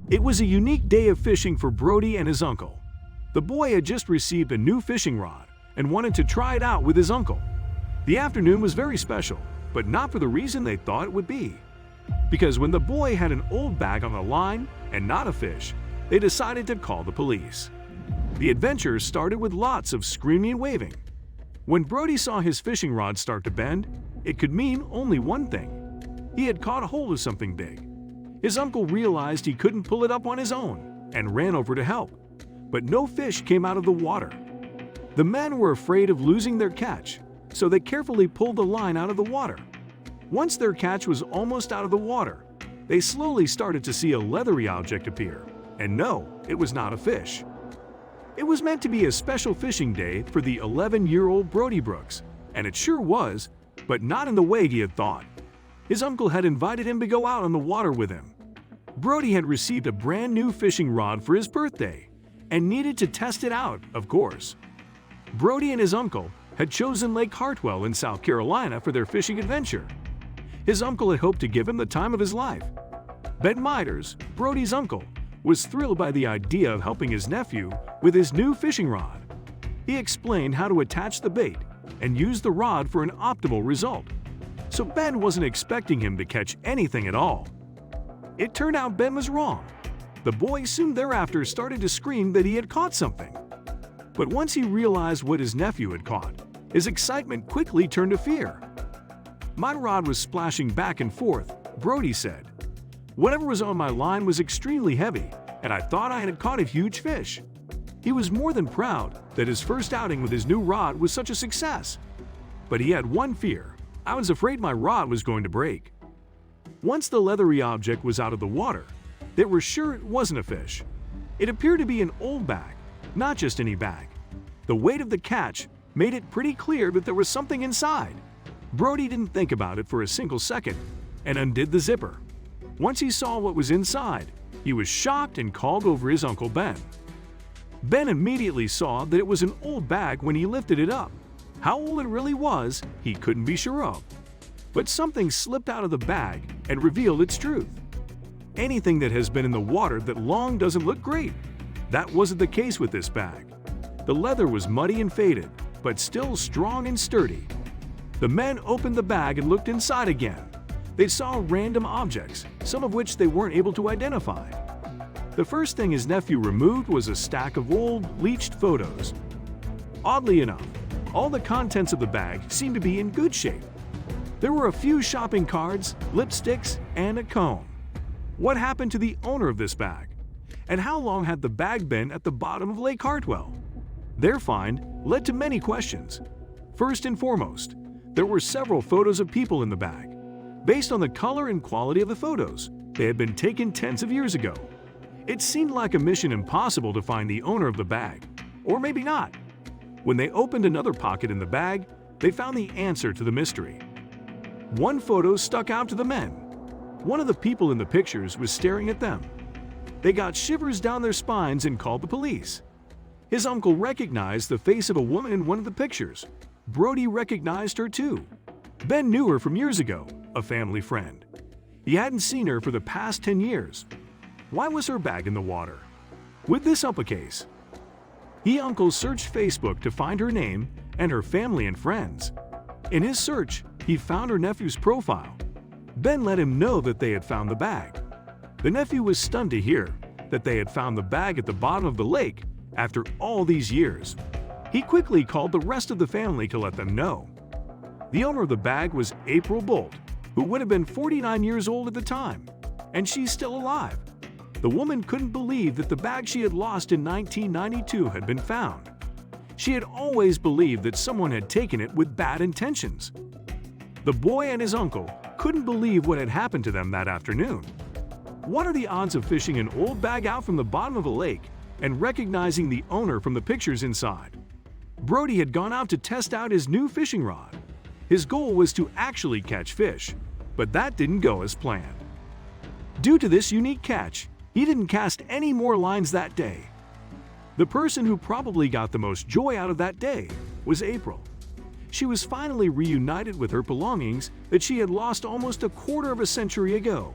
It was a unique day of fishing for Brody and his uncle. The boy had just received a new fishing rod and wanted to try it out with his uncle. The afternoon was very special, but not for the reason they thought it would be. Because when the boy had an old bag on the line and not a fish, they decided to call the police. The adventure started with lots of screaming and waving. When Brody saw his fishing rod start to bend, it could mean only one thing. He had caught hold of something big. His uncle realized he couldn't pull it up on his own and ran over to help, but no fish came out of the water. The men were afraid of losing their catch, so they carefully pulled the line out of the water. Once their catch was almost out of the water, they slowly started to see a leathery object appear, and no, it was not a fish. It was meant to be a special fishing day for the 11-year-old Brody Brooks, and it sure was, but not in the way he had thought. His uncle had invited him to go out on the water with him. Brody had received a brand new fishing rod for his birthday and needed to test it out, of course. Brody and his uncle had chosen Lake Hartwell in South Carolina for their fishing adventure. His uncle had hoped to give him the time of his life. Ben Miders, Brody's uncle, was thrilled by the idea of helping his nephew with his new fishing rod. He explained how to attach the bait and use the rod for an optimal result. So Ben wasn't expecting him to catch anything at all. It turned out Ben was wrong. The boy soon thereafter started to scream that he had caught something. But once he realized what his nephew had caught, his excitement quickly turned to fear. "My rod was splashing back and forth," Brody said. "Whatever was on my line was extremely heavy, and I thought I had caught a huge fish." He was more than proud that his first outing with his new rod was such a success. But he had one fear. "I was afraid my rod was going to break." Once the leathery object was out of the water, they were sure it wasn't a fish. It appeared to be an old bag, not just any bag. The weight of the catch made it pretty clear that there was something inside. Brody didn't think about it for a single second and undid the zipper. Once he saw what was inside, he was shocked and called over his Uncle Ben. Ben immediately saw that it was an old bag when he lifted it up. How old it really was, he couldn't be sure of. But something slipped out of the bag and revealed its truth. Anything that has been in the water that long doesn't look great. That wasn't the case with this bag. The leather was muddy and faded, but still strong and sturdy. The men opened the bag and looked inside again. They saw random objects, some of which they weren't able to identify. The first thing his nephew removed was a stack of old, bleached photos. Oddly enough, all the contents of the bag seemed to be in good shape. There were a few shopping cards, lipsticks, and a comb. What happened to the owner of this bag? And how long had the bag been at the bottom of Lake Hartwell? Their find led to many questions. First and foremost, there were several photos of people in the bag. Based on the color and quality of the photos, they had been taken tens of years ago. It seemed like a mission impossible to find the owner of the bag, or maybe not. When they opened another pocket in the bag, they found the answer to the mystery. One photo stuck out to the men. One of the people in the pictures was staring at them. They got shivers down their spines and called the police. His uncle recognized the face of a woman in one of the pictures. Brody recognized her too. Ben knew her from years ago, a family friend. He hadn't seen her for the past 10 years. Why was her bag in the water? With this uppercase, uncle searched Facebook to find her name and her family and friends. In his search, he found her nephew's profile. Ben let him know that they had found the bag. The nephew was stunned to hear that they had found the bag at the bottom of the lake after all these years. He quickly called the rest of the family to let them know. The owner of the bag was April Bolt, who would have been 49 years old at the time, and she's still alive. The woman couldn't believe that the bag she had lost in 1992 had been found. She had always believed that someone had taken it with bad intentions. The boy and his uncle couldn't believe what had happened to them that afternoon. What are the odds of fishing an old bag out from the bottom of a lake and recognizing the owner from the pictures inside? Brody had gone out to test out his new fishing rod. His goal was to actually catch fish, but that didn't go as planned. Due to this unique catch, he didn't cast any more lines that day. The person who probably got the most joy out of that day was April. She was finally reunited with her belongings that she had lost almost a quarter of a century ago.